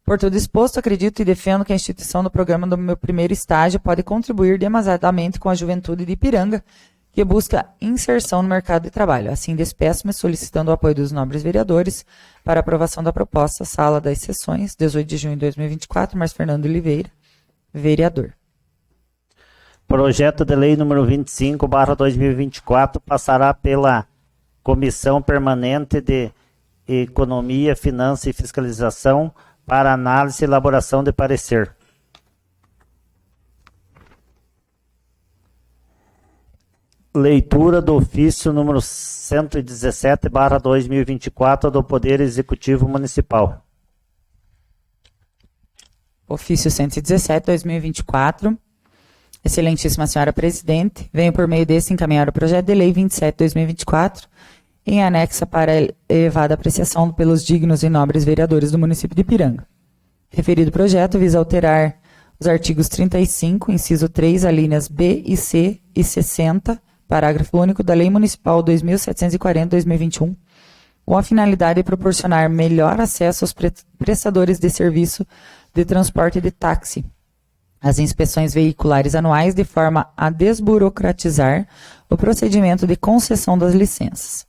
Por tudo exposto, acredito e defendo que a instituição do programa do meu primeiro estágio pode contribuir demasiadamente com a juventude de Ipiranga, que busca inserção no mercado de trabalho. Assim, despeço-me solicitando o apoio dos nobres vereadores para aprovação da proposta, sala das sessões, 18 de junho de 2024, Márcio Fernando Oliveira, vereador. Projeto de lei número 25/2024 passará pela Comissão Permanente de Economia, Finanças e Fiscalização para análise e elaboração de parecer. Leitura do ofício número 117/2024 do Poder Executivo Municipal. Ofício 117/2024. Excelentíssima senhora presidente, venho por meio desse encaminhar o projeto de lei 27/2024, em anexa para elevada apreciação pelos dignos e nobres vereadores do município de Ipiranga. Referido projeto visa alterar os artigos 35, inciso 3, alíneas B e C e 60, parágrafo único da Lei Municipal 2740/2021, com a finalidade de proporcionar melhor acesso aos prestadores de serviço de transporte de táxi às inspeções veiculares anuais, de forma a desburocratizar o procedimento de concessão das licenças.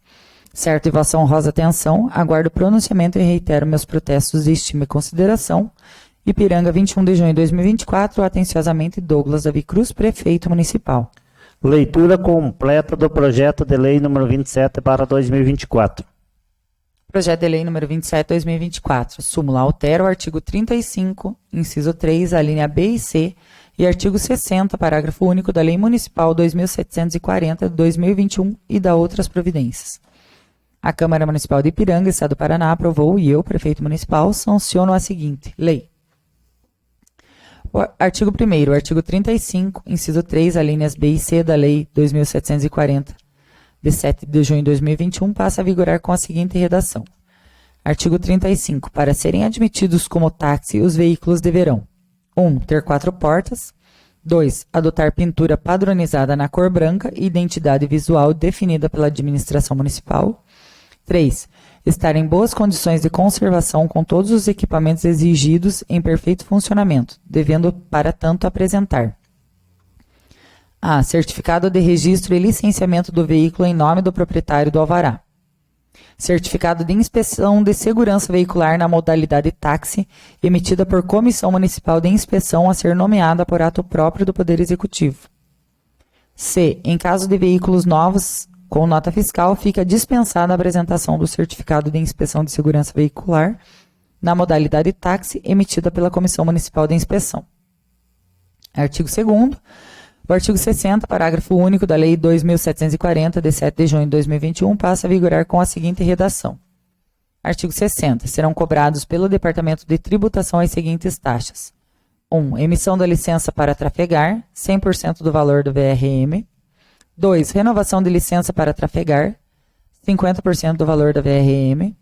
Certo e vossa honrosa atenção, aguardo o pronunciamento e reitero meus protestos de estima e consideração. Ipiranga, 21 de junho de 2024, atenciosamente Douglas Davi Cruz, prefeito municipal. Leitura completa do projeto de lei número 27/2024. Projeto de lei número 27/2024. Súmula altera o artigo 35, inciso 3, a linha B e C, e artigo 60, parágrafo único da Lei Municipal 2740 de 2021 e da outras providências. A Câmara Municipal de Ipiranga, Estado do Paraná, aprovou e eu, prefeito municipal, sanciono a seguinte lei. O artigo 1º, artigo 35, inciso 3, alíneas B e C da Lei 2740, de 7 de junho de 2021, passa a vigorar com a seguinte redação. Artigo 35. Para serem admitidos como táxi, os veículos deverão 1. Ter 4 portas. 2. Adotar pintura padronizada na cor branca e identidade visual definida pela administração municipal. 3. estar em boas condições de conservação com todos os equipamentos exigidos em perfeito funcionamento, devendo, para tanto, apresentar: a. Certificado de registro e licenciamento do veículo em nome do proprietário do alvará. Certificado de inspeção de segurança veicular na modalidade táxi, emitida por Comissão Municipal de Inspeção a ser nomeada por ato próprio do Poder Executivo. C. Em caso de veículos novos com nota fiscal, fica dispensada a apresentação do certificado de inspeção de segurança veicular na modalidade táxi, emitida pela Comissão Municipal de Inspeção. Artigo 2º. O artigo 60, parágrafo único da Lei 2.740, de 7 de junho de 2021, passa a vigorar com a seguinte redação. Artigo 60. Serão cobrados pelo Departamento de Tributação as seguintes taxas. 1. Emissão da licença para trafegar, 100% do valor do VRM. 2. Renovação de licença para trafegar, 50% do valor da VRM.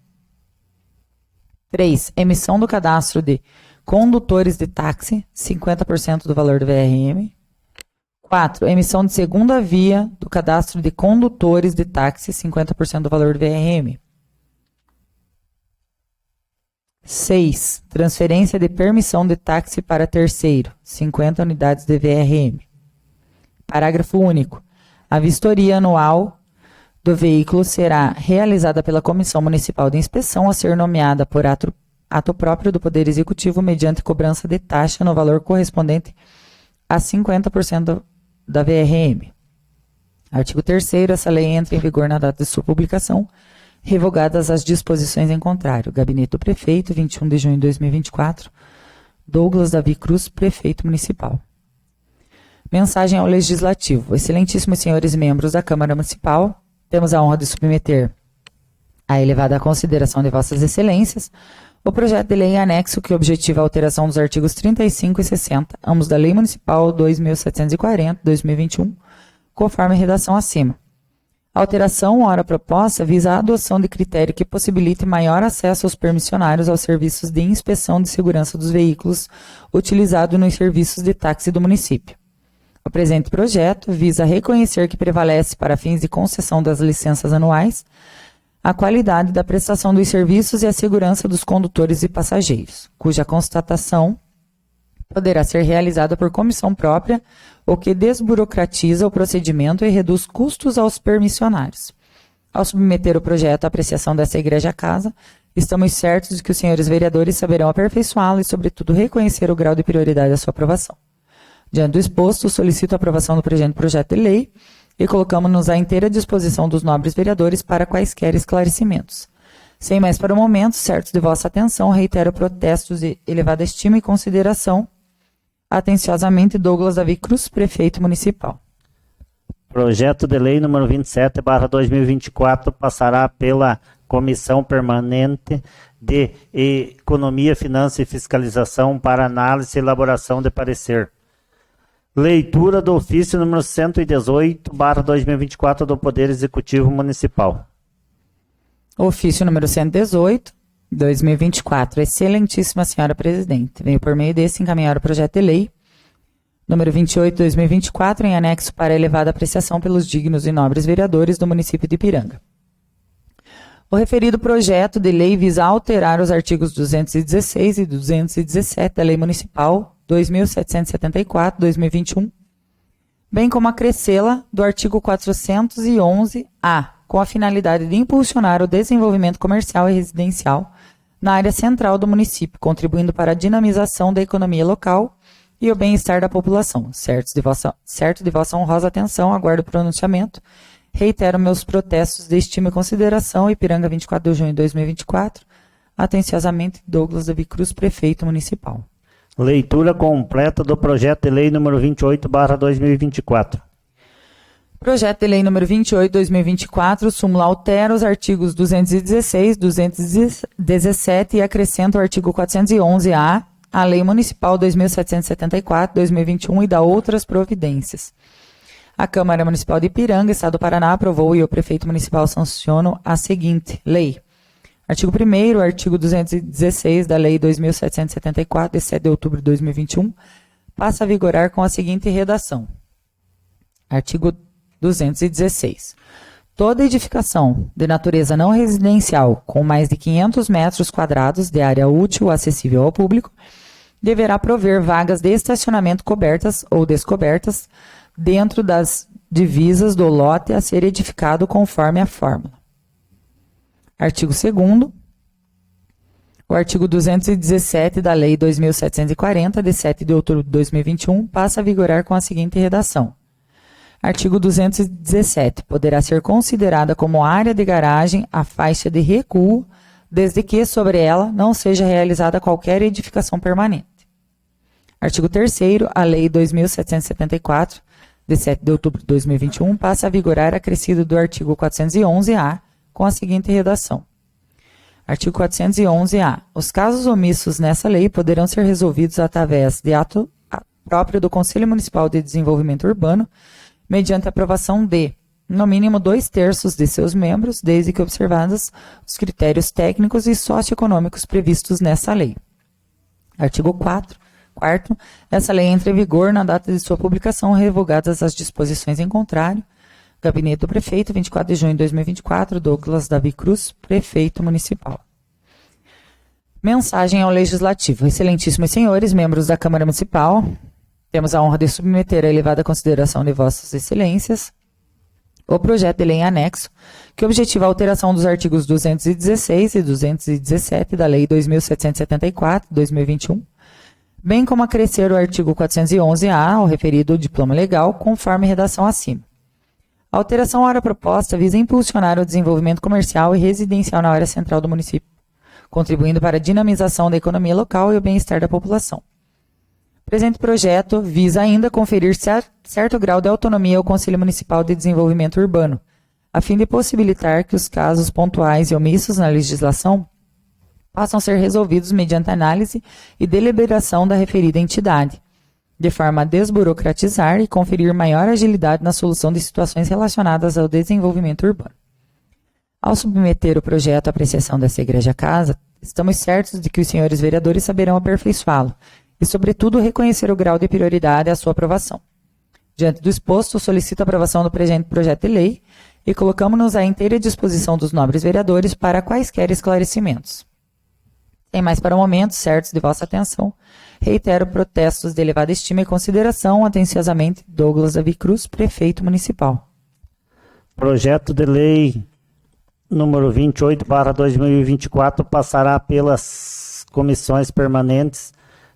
3. Emissão do cadastro de condutores de táxi, 50% do valor do VRM. 4. Emissão de segunda via do cadastro de condutores de táxi, 50% do valor do VRM. 6. Transferência de permissão de táxi para terceiro, 50 unidades de VRM. Parágrafo único. A vistoria anual do veículo será realizada pela Comissão Municipal de Inspeção a ser nomeada por ato próprio do Poder Executivo mediante cobrança de taxa no valor correspondente a 50% da VRM. Artigo 3º. Essa lei entra em vigor na data de sua publicação, revogadas as disposições em contrário. Gabinete do Prefeito, 21 de junho de 2024. Douglas Davi Cruz, Prefeito Municipal. Mensagem ao Legislativo. Excelentíssimos senhores membros da Câmara Municipal, temos a honra de submeter à elevada consideração de vossas excelências o projeto de lei em anexo que objetiva a alteração dos artigos 35 e 60, ambos da Lei Municipal 2.740/2021, conforme a redação acima. A alteração, ora proposta, visa a adoção de critério que possibilite maior acesso aos permissionários aos serviços de inspeção de segurança dos veículos utilizados nos serviços de táxi do município. O presente projeto visa reconhecer que prevalece, para fins de concessão das licenças anuais, a qualidade da prestação dos serviços e a segurança dos condutores e passageiros, cuja constatação poderá ser realizada por comissão própria, o que desburocratiza o procedimento e reduz custos aos permissionários. Ao submeter o projeto à apreciação dessa Igreja-Casa, estamos certos de que os senhores vereadores saberão aperfeiçoá-lo e, sobretudo, reconhecer o grau de prioridade da sua aprovação. Diante do exposto, solicito a aprovação do presente projeto de lei e colocamos-nos à inteira disposição dos nobres vereadores para quaisquer esclarecimentos. Sem mais para o momento, certos de vossa atenção, reitero protestos de elevada estima e consideração. Atenciosamente, Douglas Davi Cruz, Prefeito Municipal. Projeto de lei número 27/2024 passará pela Comissão Permanente de Economia, Finanças e Fiscalização para análise e elaboração de parecer. Leitura do ofício número 118/2024 do Poder Executivo Municipal. Ofício número 118, 2024. Excelentíssima Senhora Presidente, venho por meio desse encaminhar o projeto de lei número 28/2024 em anexo para elevada apreciação pelos dignos e nobres vereadores do município de Ipiranga. O referido projeto de lei visa alterar os artigos 216 e 217 da Lei Municipal 2.774/2021, bem como acrescê-la do artigo 411-A, com a finalidade de impulsionar o desenvolvimento comercial e residencial na área central do município, contribuindo para a dinamização da economia local e o bem-estar da população. Certo de vossa honrosa atenção, aguardo o pronunciamento. Reitero meus protestos de estima e consideração. Ipiranga, 24 de junho de 2024. Atenciosamente, Douglas Davi Cruz, Prefeito Municipal. Leitura completa do projeto de lei número 28/2024. Projeto de lei número 28/2024, súmula altera os artigos 216, 217 e acrescenta o artigo 411-A, a Lei Municipal 2.774/2021 e dá outras providências. A Câmara Municipal de Ipiranga, Estado do Paraná, aprovou e o Prefeito Municipal sanciona a seguinte lei. Artigo 1º, artigo 216 da Lei 2.774, de 7 de outubro de 2021, passa a vigorar com a seguinte redação. Artigo 216. Toda edificação de natureza não residencial com mais de 500 metros quadrados de área útil acessível ao público deverá prover vagas de estacionamento cobertas ou descobertas dentro das divisas do lote a ser edificado conforme a fórmula. Artigo 2º. O artigo 217 da Lei 2.740, de 7 de outubro de 2021, passa a vigorar com a seguinte redação. Artigo 217. Poderá ser considerada como área de garagem a faixa de recuo, desde que sobre ela não seja realizada qualquer edificação permanente. Artigo 3º. A Lei 2.774, de 7 de outubro de 2021, passa a vigorar acrescido do artigo 411-A, com a seguinte redação. Artigo 411-A. Os casos omissos nessa lei poderão ser resolvidos através de ato próprio do Conselho Municipal de Desenvolvimento Urbano, mediante aprovação de, no mínimo, 2/3 de seus membros, desde que observados os critérios técnicos e socioeconômicos previstos nessa lei. Artigo 4º. Essa lei entra em vigor na data de sua publicação, revogadas as disposições em contrário. Gabinete do Prefeito, 24 de junho de 2024, Douglas Davi Cruz, Prefeito Municipal. Mensagem ao Legislativo. Excelentíssimos senhores, membros da Câmara Municipal, temos a honra de submeter à elevada consideração de Vossas Excelências o projeto de lei em anexo, que objetiva a alteração dos artigos 216 e 217 da Lei 2.774, 2021, bem como acrescer o artigo 411-A ao referido diploma legal, conforme redação acima. A alteração à hora proposta visa impulsionar o desenvolvimento comercial e residencial na área central do município, contribuindo para a dinamização da economia local e o bem-estar da população. O presente projeto visa ainda conferir certo grau de autonomia ao Conselho Municipal de Desenvolvimento Urbano, a fim de possibilitar que os casos pontuais e omissos na legislação possam ser resolvidos mediante análise e deliberação da referida entidade, de forma a desburocratizar e conferir maior agilidade na solução de situações relacionadas ao desenvolvimento urbano. Ao submeter o projeto à apreciação dessa Igreja Casa, estamos certos de que os senhores vereadores saberão aperfeiçoá-lo e, sobretudo, reconhecer o grau de prioridade à sua aprovação. Diante do exposto, solicito a aprovação do presente projeto de lei e colocamos-nos à inteira disposição dos nobres vereadores para quaisquer esclarecimentos. Sem mais para o momento, certos de vossa atenção, reitero protestos de elevada estima e consideração. Atenciosamente, Douglas Davi Cruz, Prefeito Municipal. Projeto de lei número 28/2024 passará pelas comissões permanentes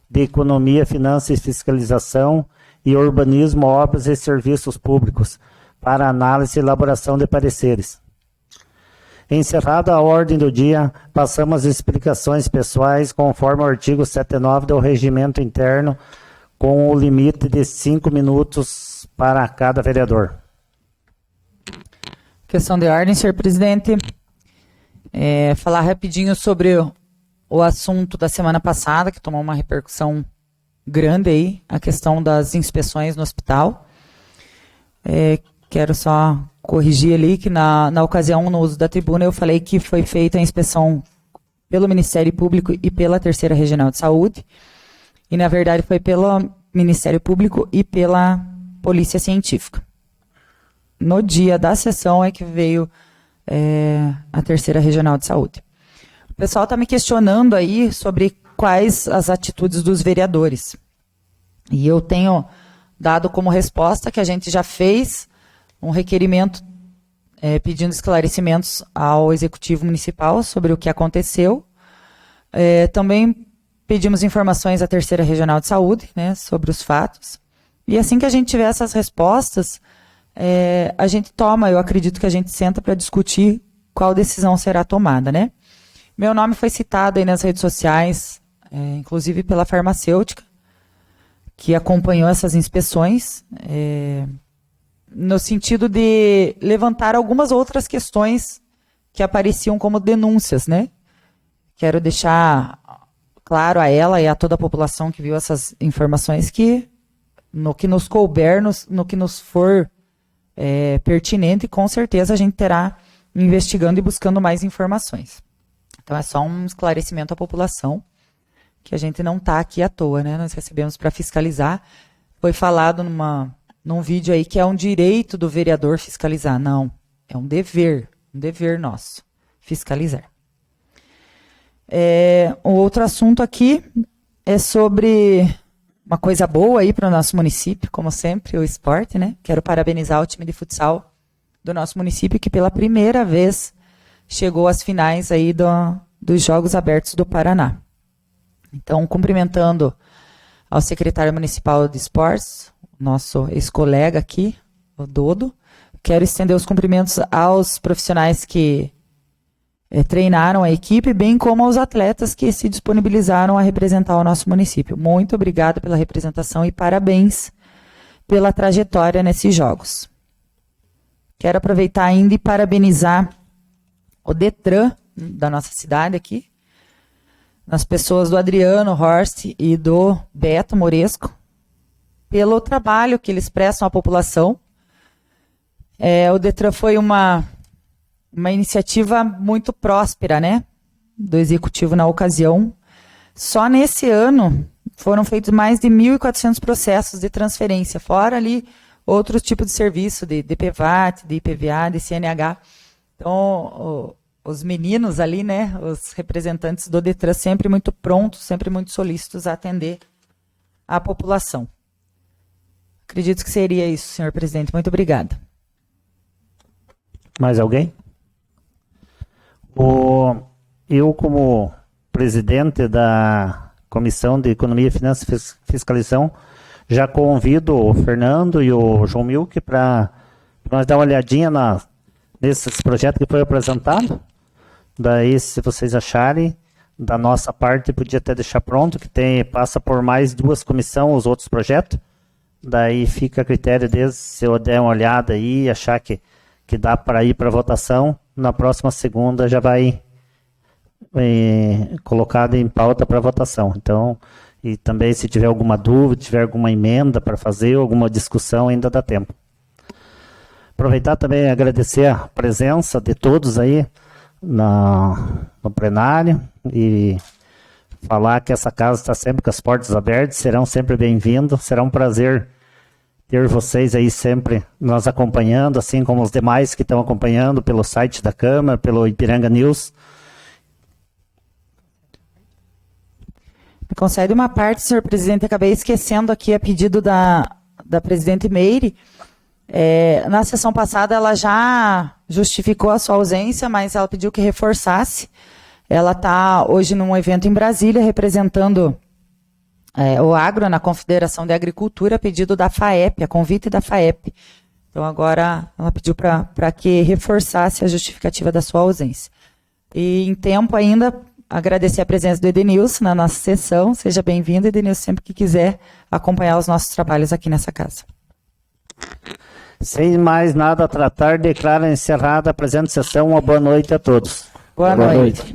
de Economia, Finanças e Fiscalização e Urbanismo, Obras e Serviços Públicos, para análise e elaboração de pareceres. Encerrada a ordem do dia, passamos às explicações pessoais, conforme o artigo 79 do Regimento Interno, com o limite de 5 minutos para cada vereador. Questão de ordem, senhor presidente. Falar rapidinho sobre o assunto da semana passada, que tomou uma repercussão grande aí, a questão das inspeções no hospital. Quero só corrigir ali que na ocasião, no uso da tribuna, eu falei que foi feita a inspeção pelo Ministério Público e pela Terceira Regional de Saúde, e na verdade foi pelo Ministério Público e pela Polícia Científica. No dia da sessão é que veio a Terceira Regional de Saúde. O pessoal está me questionando aí sobre quais as atitudes dos vereadores. E eu tenho dado como resposta que a gente já fez um requerimento pedindo esclarecimentos ao Executivo Municipal sobre o que aconteceu. Também pedimos informações à Terceira Regional de Saúde, né, sobre os fatos. E assim que a gente tiver essas respostas, a gente toma, eu acredito que a gente senta para discutir qual decisão será tomada, né? Meu nome foi citado aí nas redes sociais, inclusive pela farmacêutica, que acompanhou essas inspeções, no sentido de levantar algumas outras questões que apareciam como denúncias, né? Quero deixar claro a ela e a toda a população que viu essas informações que, no que nos couber, no que nos for pertinente, com certeza a gente terá investigando e buscando mais informações. Então é só um esclarecimento à população, que a gente não está aqui à toa, né? Nós recebemos para fiscalizar. Foi falado num vídeo aí que é um direito do vereador fiscalizar. Não, É um dever nosso, fiscalizar. O outro assunto aqui é sobre uma coisa boa aí para o nosso município, como sempre, o esporte, né? Quero parabenizar o time de futsal do nosso município, que pela primeira vez chegou às finais aí dos Jogos Abertos do Paraná. Então, cumprimentando ao secretário municipal de esportes, nosso ex-colega aqui, o Dodo, quero estender os cumprimentos aos profissionais que treinaram a equipe, bem como aos atletas que se disponibilizaram a representar o nosso município. Muito obrigada pela representação e parabéns pela trajetória nesses jogos. Quero aproveitar ainda e parabenizar o Detran da nossa cidade aqui, nas pessoas do Adriano Horst e do Beto Moresco, pelo trabalho que eles prestam à população. O Detran foi uma iniciativa muito próspera, né, do executivo na ocasião. Só nesse ano foram feitos mais de 1.400 processos de transferência, fora ali outros tipos de serviço, de DPVAT, de IPVA, de CNH. Então, os meninos ali, né, os representantes do Detran, sempre muito prontos, sempre muito solícitos a atender a população. Acredito que seria isso, senhor presidente. Muito obrigada. Mais alguém? Eu, como presidente da Comissão de Economia, Finanças e Fiscalização, já convido o Fernando e o João Milk para nós dar uma olhadinha nesses projetos que foi apresentado. Daí, se vocês acharem, da nossa parte, podia até deixar pronto, que passa por mais 2 comissões os outros projetos. Daí fica a critério deles, se eu der uma olhada aí e achar que dá para ir para votação, na próxima segunda já vai colocado em pauta para votação. Então, e também se tiver alguma dúvida, tiver alguma emenda para fazer, alguma discussão, ainda dá tempo. Aproveitar também e agradecer a presença de todos aí no plenário e falar que essa casa está sempre com as portas abertas, serão sempre bem-vindos, será um prazer ter vocês aí sempre nos acompanhando, assim como os demais que estão acompanhando pelo site da Câmara, pelo Ipiranga News. Me concede uma parte, senhor presidente, acabei esquecendo aqui a pedido da presidente Meire. Na sessão passada ela já justificou a sua ausência, mas ela pediu que reforçasse. Ela está hoje num evento em Brasília, representando o agro na Confederação de Agricultura, a pedido da FAEP, a convite da FAEP. Então agora ela pediu para que reforçasse a justificativa da sua ausência. E em tempo ainda, agradecer a presença do Edenilson na nossa sessão. Seja bem-vindo, Edenilson, sempre que quiser acompanhar os nossos trabalhos aqui nessa casa. Sem mais nada a tratar, declaro encerrada a presente sessão. Uma boa noite a todos. Boa noite.